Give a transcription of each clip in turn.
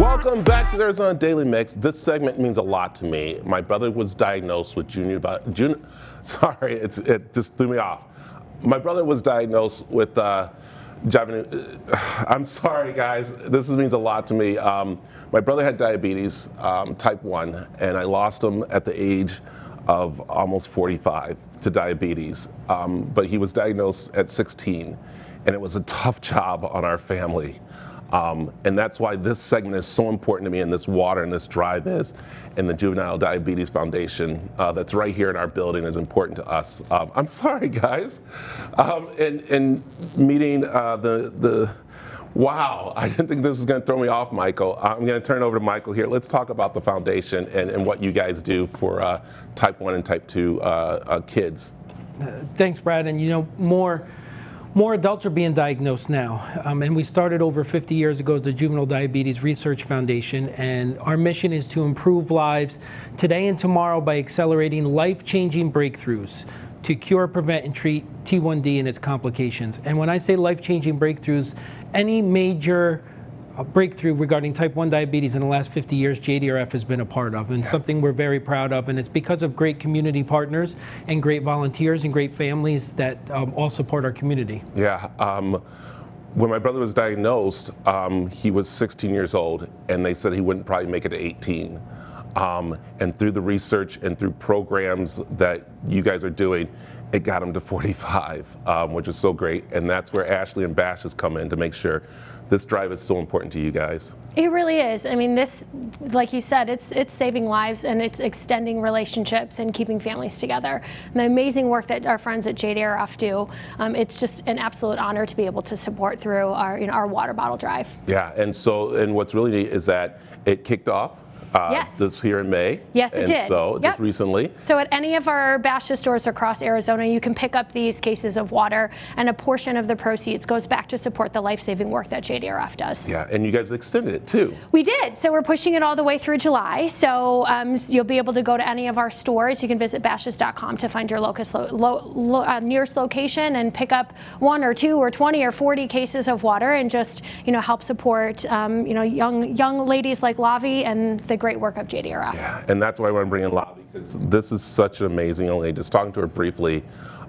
Welcome back to the Arizona Daily Mix. This segment means a lot to me. My brother was diagnosed with sorry, it just threw me off. My brother was diagnosed with I'm sorry, guys. This means a lot to me. My brother had diabetes, type 1, and I lost him at the age of almost 45 to diabetes. But he was diagnosed at 16, and it was a tough job on our family. And that's why this segment is so important to me, and this water and this drive is, and the Juvenile Diabetes Foundation that's right here in our building is important to us. I'm sorry, guys. And meeting wow, I didn't think this was going to throw me off, Michael. I'm going to turn it over to Michael here. Let's talk about the foundation and what you guys do for type 1 and type 2 kids. Thanks, Brad. And you know, more adults are being diagnosed now, and we started over 50 years ago as the Juvenile Diabetes Research Foundation, and our mission is to improve lives today and tomorrow by accelerating life-changing breakthroughs to cure, prevent, and treat T1D and its complications. And when I say life-changing breakthroughs, any major breakthrough regarding type 1 diabetes in the last 50 years, JDRF has been a part of, and something we're very proud of. And it's because of great community partners and great volunteers and great families that all support our community. Yeah. When my brother was diagnosed, he was 16 years old, and they said he wouldn't probably make it to 18. And through the research and through programs that you guys are doing, it got him to 45, which is so great. And that's where Ashley and Bashas come in to make sure this drive is so important to you guys. It really is. I mean, this, like you said, it's saving lives, and it's extending relationships and keeping families together. And the amazing work that our friends at JDRF do, it's just an absolute honor to be able to support through our water bottle drive. Yeah, and what's really neat is that it kicked off yes. this here in May. Yes, it did. So just recently. So at any of our Bashas stores across Arizona, you can pick up these cases of water, and a portion of the proceeds goes back to support the life-saving work that JDRF does. Yeah, and you guys extended it too. We did. So we're pushing it all the way through July. So you'll be able to go to any of our stores. You can visit bashas.com to find your nearest location and pick up 1 or 2 or 20 or 40 cases of water, and just help support young ladies like Lavi and the great work of JDRF. Yeah, and that's why I want to bring in Lavi, because this is such an amazing young lady. Just talking to her briefly,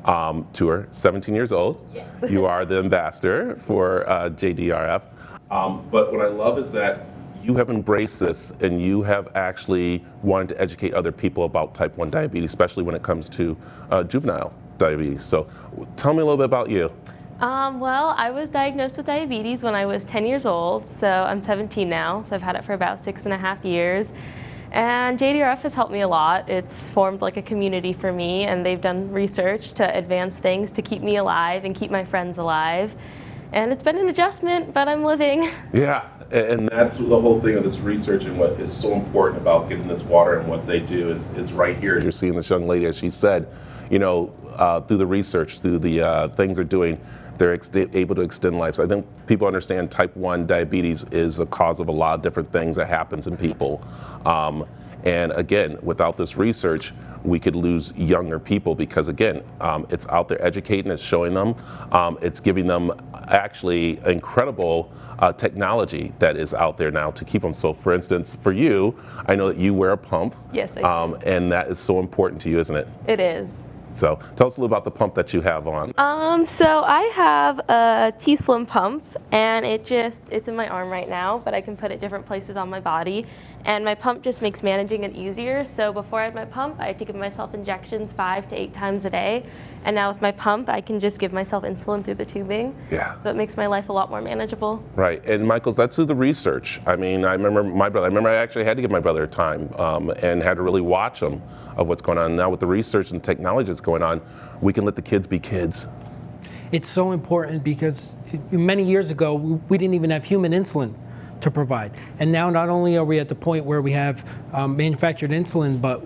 to her, 17 years old. Yes. You are the ambassador for JDRF. But what I love is that you have embraced this, and you have actually wanted to educate other people about type 1 diabetes, especially when it comes to juvenile diabetes. So tell me a little bit about you. Well, I was diagnosed with diabetes when I was 10 years old, so I'm 17 now, so I've had it for about 6.5 years. And JDRF has helped me a lot. It's formed like a community for me, and they've done research to advance things to keep me alive and keep my friends alive. And it's been an adjustment, but I'm living. Yeah, and that's the whole thing of this research, and what is so important about getting this water and what they do is right here. You're seeing this young lady, as she said, through the research, through the things they're doing, they're able to extend life. So I think people understand type 1 diabetes is a cause of a lot of different things that happens in people. And again, without this research, we could lose younger people, because again, it's out there educating, it's showing them, it's giving them actually incredible technology that is out there now to keep them. So for instance, for you, I know that you wear a pump. Yes, I do. And that is so important to you, isn't it? It is. So tell us a little about the pump that you have on. So I have a T-Slim pump, and it's in my arm right now, but I can put it different places on my body. And my pump just makes managing it easier. So before I had my pump, I had to give myself injections 5 to 8 times a day. And now with my pump, I can just give myself insulin through the tubing. Yeah. So it makes my life a lot more manageable. Right, and Michael's, that's through the research. I mean, I remember my brother, I actually had to give my brother time and had to really watch him of what's going on. Now with the research and technology that's going on, we can let the kids be kids. It's so important, because many years ago, we didn't even have human insulin to provide. And now not only are we at the point where we have manufactured insulin, but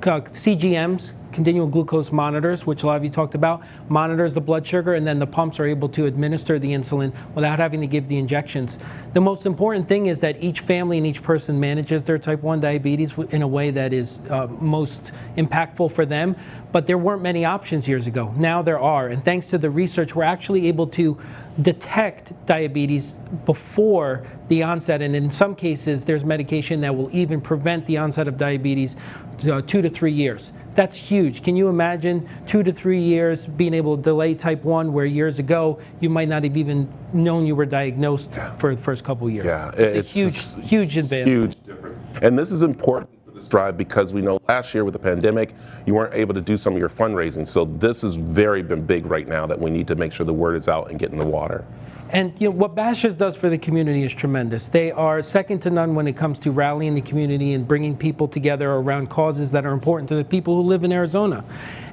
CGMs, continual glucose monitors, which a lot of you talked about, monitors the blood sugar, and then the pumps are able to administer the insulin without having to give the injections. The most important thing is that each family and each person manages their type 1 diabetes in a way that is most impactful for them. But there weren't many options years ago. Now there are, and thanks to the research, we're actually able to detect diabetes before the onset, and in some cases there's medication that will even prevent the onset of diabetes 2 to 3 years. That's huge. Can you imagine 2 to 3 years being able to delay type 1, where years ago you might not have even known you were diagnosed for the first couple of years? Yeah, it's a huge advancement. Huge difference. And this is important for this drive because we know last year with the pandemic, you weren't able to do some of your fundraising. So this has been big right now, that we need to make sure the word is out and get in the water. And what Bashas does for the community is tremendous. They are second to none when it comes to rallying the community and bringing people together around causes that are important to the people who live in Arizona.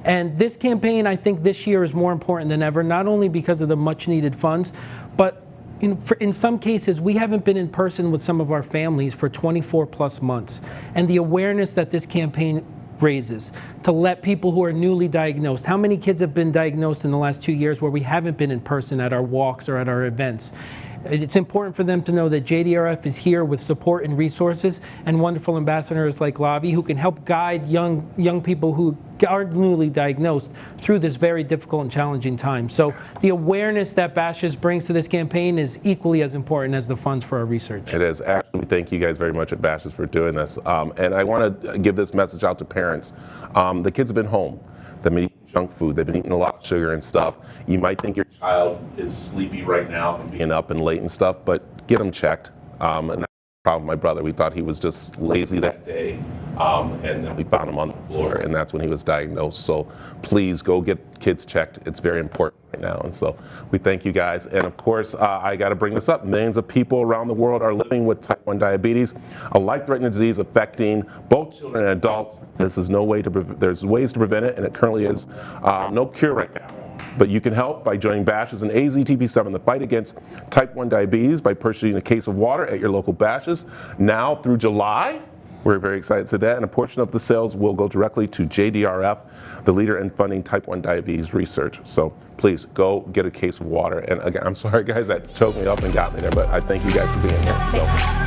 And this campaign, I think this year is more important than ever, not only because of the much needed funds, but in some cases, we haven't been in person with some of our families for 24 plus months. And the awareness that this campaign raises to let people who are newly diagnosed, how many kids have been diagnosed in the last 2 years where we haven't been in person at our walks or at our events? It's important for them to know that JDRF is here with support and resources, and wonderful ambassadors like Lavi who can help guide young people who are newly diagnosed through this very difficult and challenging time. So the awareness that Bashas brings to this campaign is equally as important as the funds for our research. It is. Actually, thank you guys very much at Bashas for doing this. And I want to give this message out to parents. The kids have been home. They've been eating junk food. They've been eating a lot of sugar and stuff. You might think your child is sleepy right now from being up and late and stuff, but get them checked. And that's the problem with my brother. We thought he was just lazy that day. And then we found him on the floor, and that's when he was diagnosed. So please go get kids checked. It's very important right now. And so we thank you guys. And of course, I got to bring this up. Millions of people around the world are living with type 1 diabetes, a life-threatening disease affecting both children and adults. This is no way to there's ways to prevent it, and it currently is no cure right now. But you can help by joining Bashas and AZTV 7 in the fight against type 1 diabetes by purchasing a case of water at your local Bashas now through July. We're very excited to that, and a portion of the sales will go directly to JDRF, the leader in funding type 1 diabetes research. So please go get a case of water. And again, I'm sorry guys, that choked me up and got me there, but I thank you guys for being here. So.